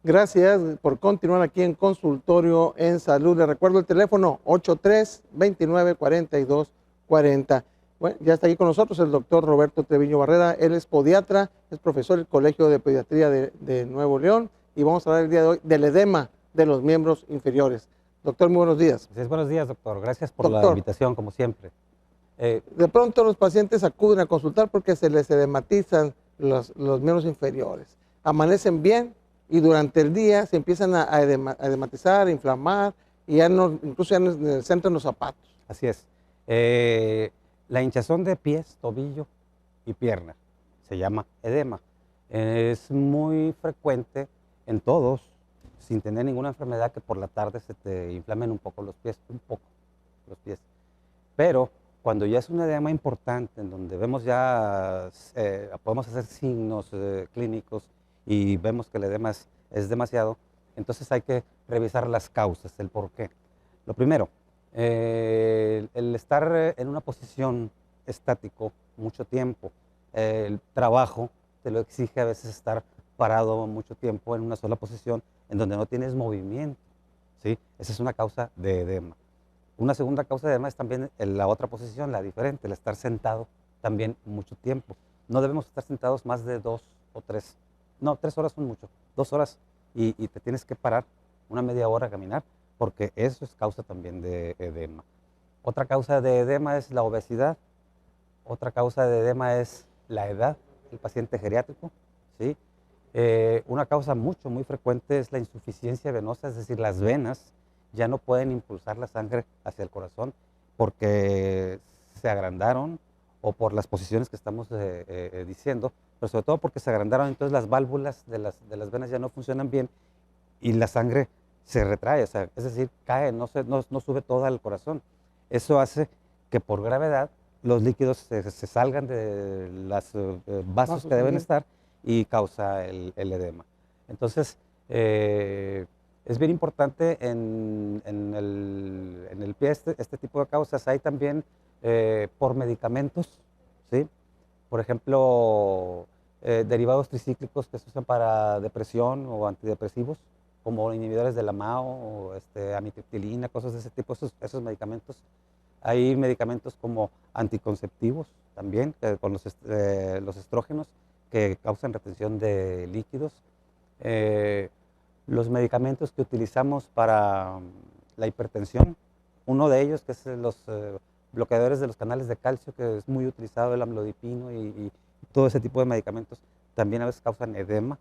Gracias por continuar aquí en Consultorio en Salud. Les recuerdo el teléfono 83-29-42-40. Bueno, ya está aquí con nosotros el doctor Roberto Treviño Barrera. Él es podiatra, es profesor del Colegio de Pediatría de Nuevo León y vamos a hablar el día de hoy del edema de los miembros inferiores. Doctor, muy buenos días. Sí, buenos días, doctor. Gracias por la invitación, como siempre. De pronto los pacientes acuden a consultar porque se les edematizan los miembros inferiores. Amanecen bien y durante el día se empiezan a edematizar, a inflamar y ya no, incluso ya en el centro de los zapatos. Así es. La hinchazón de pies, tobillo y pierna se llama edema. Es muy frecuente en todos, sin tener ninguna enfermedad, que por la tarde se te inflamen un poco los pies, Pero cuando ya es un edema importante, en donde vemos ya, podemos hacer signos clínicos y vemos que el edema es demasiado, entonces hay que revisar las causas, el por qué. Lo primero, el estar en una posición estático mucho tiempo, el trabajo te lo exige a veces estar parado mucho tiempo en una sola posición, en donde no tienes movimiento, ¿sí? Esa es una causa de edema. Una segunda causa de edema es también la otra posición, la diferente, el estar sentado también mucho tiempo. No debemos estar sentados más de 2 o 3, no, 3 horas son mucho, 2 horas y te tienes que parar una media hora a caminar, porque eso es causa también de edema. Otra causa de edema es la obesidad, otra causa de edema es la edad, el paciente geriátrico, ¿sí? Una causa muy frecuente es la insuficiencia venosa, es decir, las venas ya no pueden impulsar la sangre hacia el corazón porque se agrandaron o por las posiciones que estamos diciendo, pero sobre todo porque se agrandaron, entonces las válvulas de las venas ya no funcionan bien y la sangre se retrae, o sea, es decir, cae, no sube toda al corazón. Eso hace que por gravedad los líquidos se salgan de los vasos que deben estar y causa el edema. Entonces, es bien importante en el pie este tipo de causas. Hay también por medicamentos, ¿sí? Por ejemplo, derivados tricíclicos que se usan para depresión o antidepresivos, como inhibidores de la MAO o amitriptilina, cosas de ese tipo, esos medicamentos. Hay medicamentos como anticonceptivos también, con los estrógenos, que causan retención de líquidos. Los medicamentos que utilizamos para la hipertensión, uno de ellos que es los bloqueadores de los canales de calcio, que es muy utilizado, el amlodipino y todo ese tipo de medicamentos, también a veces causan edema.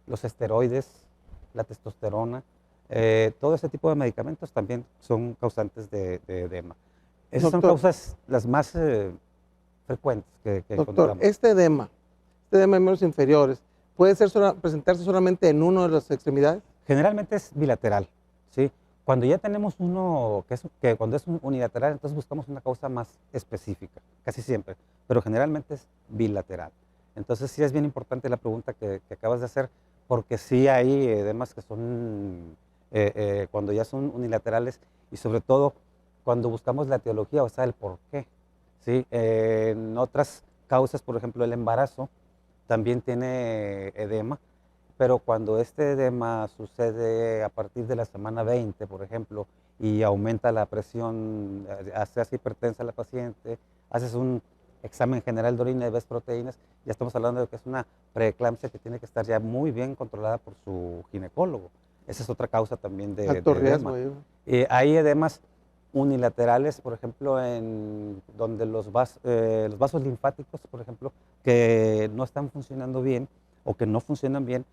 Los esteroides, la testosterona, todo ese tipo de medicamentos también son causantes de edema. Esas son causas las más frecuentes que encontramos. Doctor, este edema de miembros inferiores, ¿puede presentarse solamente en una de las extremidades? Generalmente es bilateral, ¿sí? Cuando ya tenemos uno, cuando es unilateral, entonces buscamos una causa más específica, casi siempre, pero generalmente es bilateral. Entonces sí es bien importante la pregunta que acabas de hacer, porque sí hay edemas que son, cuando ya son unilaterales, y sobre todo cuando buscamos la etiología, o sea, el por qué, ¿sí? En otras causas, por ejemplo, el embarazo también tiene edema, pero cuando este edema sucede a partir de la semana 20, por ejemplo, y aumenta la presión, se hace hipertensa la paciente, haces un examen general de orina y ves proteínas, ya estamos hablando de que es una preeclampsia que tiene que estar ya muy bien controlada por su ginecólogo. Esa es otra causa también de edema. Hay edemas unilaterales, por ejemplo, en donde los vasos linfáticos, por ejemplo, que no están funcionando bien o que no funcionan bien,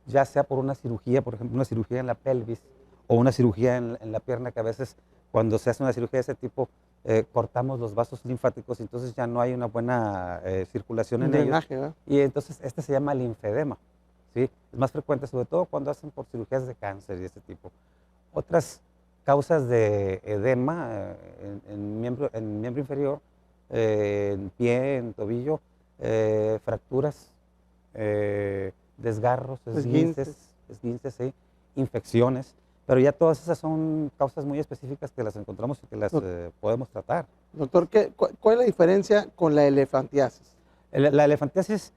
ya sea por una cirugía, por ejemplo, una cirugía en la pelvis o una cirugía en la pierna, que a veces cuando se hace una cirugía de ese tipo, cortamos los vasos linfáticos y entonces ya no hay una buena circulación en ellos. ¿Verdad? Y entonces este se llama linfedema, ¿sí? Es más frecuente, sobre todo cuando hacen por cirugías de cáncer y ese tipo. Otras causas de edema en miembro inferior, en pie, en tobillo, fracturas, desgarros, esguinces, ¿sí? Infecciones, pero ya todas esas son causas muy específicas que las encontramos y que las podemos tratar. Doctor, ¿cuál es la diferencia con la elefantiasis? La elefantiasis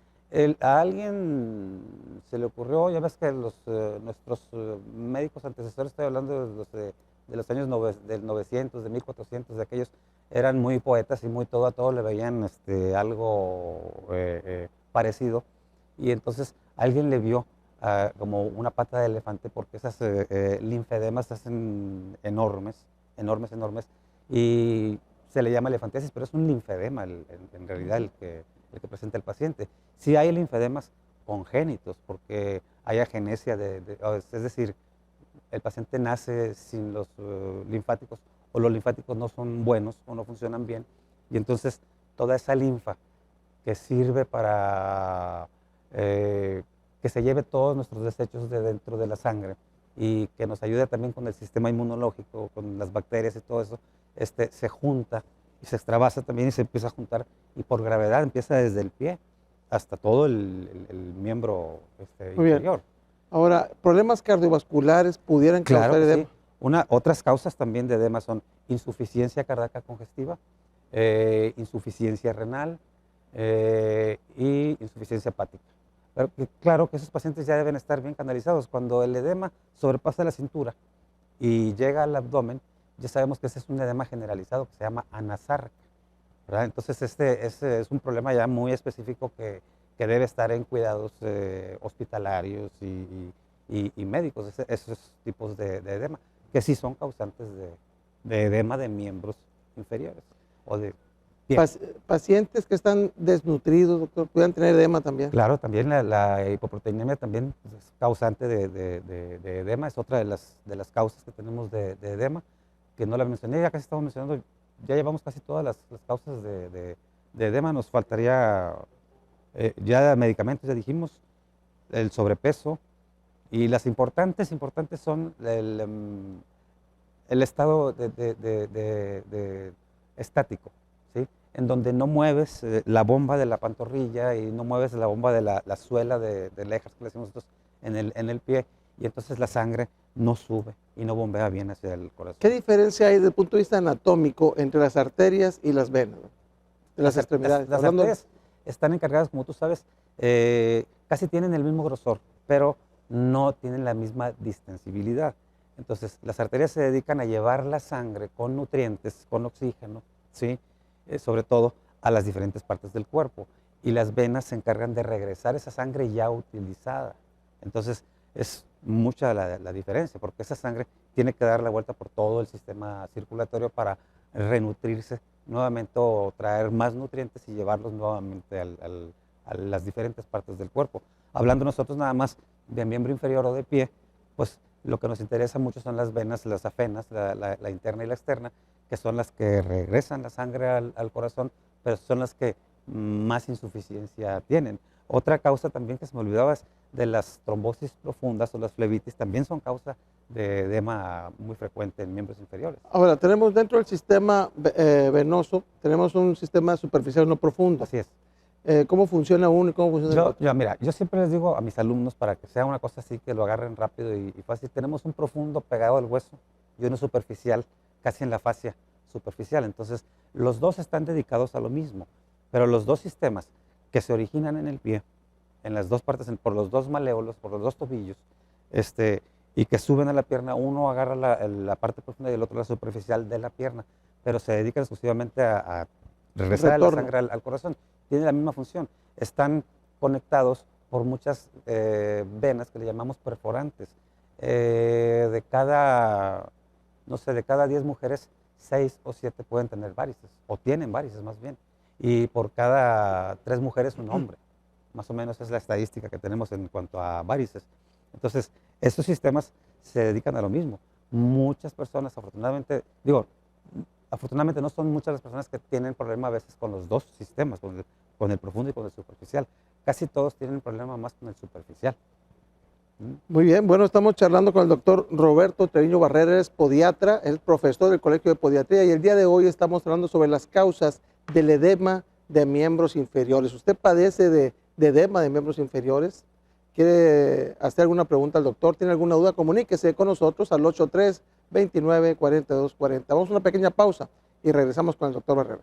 A alguien se le ocurrió, ya ves que nuestros médicos antecesores, estoy hablando de los años del 900, de 1400, de aquellos, eran muy poetas y muy todo, a todo le veían algo parecido. Y entonces alguien le vio como una pata de elefante porque esas linfedemas se hacen enormes, enormes, enormes, y se le llama elefantiasis, pero es un linfedema en realidad el que presenta el paciente. Sí hay linfedemas congénitos, porque hay agenesia, es decir, el paciente nace sin los linfáticos, o los linfáticos no son buenos o no funcionan bien, y entonces toda esa linfa que sirve para que se lleve todos nuestros desechos de dentro de la sangre y que nos ayude también con el sistema inmunológico, con las bacterias y todo eso, se junta y se extravasa también y se empieza a juntar, y por gravedad empieza desde el pie hasta todo el miembro Muy bien. inferior. Ahora, ¿problemas cardiovasculares pudieran Claro causar que edema? sí. Otras causas también de edema son insuficiencia cardíaca congestiva, insuficiencia renal y insuficiencia hepática. Claro que esos pacientes ya deben estar bien canalizados. Cuando el edema sobrepasa la cintura y llega al abdomen, ya sabemos que ese es un edema generalizado que se llama anasarca, ¿verdad? Entonces este es un problema ya muy específico que debe estar en cuidados hospitalarios y médicos, esos tipos de edema, que sí son causantes de edema de miembros inferiores o de piel. Pacientes que están desnutridos, doctor, pudieran tener edema también. Claro, también la hipoproteinemia también es causante de edema, es otra de las causas que tenemos de edema, que no la mencioné, ya casi estamos mencionando, ya llevamos casi todas las causas de edema, nos faltaría ya medicamentos, ya dijimos, el sobrepeso, y las importantes son el estado estático, ¿sí? En donde no mueves la bomba de la pantorrilla y no mueves la bomba de la suela de lejas que le decimos nosotros en el pie, y entonces la sangre no sube y no bombea bien hacia el corazón. ¿Qué diferencia hay desde el punto de vista anatómico entre las arterias y las venas, de las extremidades? Las arterias están encargadas, como tú sabes, casi tienen el mismo grosor, pero no tienen la misma distensibilidad. Entonces, las arterias se dedican a llevar la sangre con nutrientes, con oxígeno, ¿sí? Sobre todo a las diferentes partes del cuerpo. Y las venas se encargan de regresar esa sangre ya utilizada. Entonces, es mucha la diferencia, porque esa sangre tiene que dar la vuelta por todo el sistema circulatorio para renutrirse nuevamente o traer más nutrientes y llevarlos nuevamente a las diferentes partes del cuerpo. Hablando nosotros nada más de miembro inferior o de pie, pues lo que nos interesa mucho son las venas, las afenas, la interna y la externa, que son las que regresan la sangre al corazón, pero son las que más insuficiencia tienen. Otra causa también que se me olvidaba es de las trombosis profundas o las flebitis, también son causa de edema muy frecuente en miembros inferiores. Ahora, tenemos dentro del sistema venoso, tenemos un sistema superficial no profundo. Así es. ¿Cómo funciona uno y cómo funciona el otro? Mira, yo siempre les digo a mis alumnos, para que sea una cosa así, que lo agarren rápido y fácil, tenemos un profundo pegado al hueso y uno superficial, casi en la fascia superficial. Entonces, los dos están dedicados a lo mismo, pero los dos sistemas que se originan en el pie, en las dos partes, por los dos maleolos, por los dos tobillos, y que suben a la pierna, uno agarra la parte profunda y el otro la superficial de la pierna, pero se dedican exclusivamente a regresar la sangre al corazón. Tiene la misma función. Están conectados por muchas venas que le llamamos perforantes. De cada 10 mujeres, 6 o 7 pueden tener varices, o tienen varices más bien. Y por cada 3 mujeres, un hombre. Más o menos es la estadística que tenemos en cuanto a varices. Entonces, estos sistemas se dedican a lo mismo. Muchas personas, afortunadamente no son muchas las personas que tienen problema a veces con los dos sistemas, con el profundo y con el superficial. Casi todos tienen problema más con el superficial. Muy bien, bueno, estamos charlando con el doctor Roberto Treviño Barrera, es podiatra, es profesor del Colegio de Podiatría, y el día de hoy estamos hablando sobre las causas del edema de miembros inferiores. ¿Usted padece de edema de miembros inferiores? ¿Quiere hacer alguna pregunta al doctor? ¿Tiene alguna duda? Comuníquese con nosotros al 83-29-4240. Vamos a una pequeña pausa y regresamos con el doctor Barrera.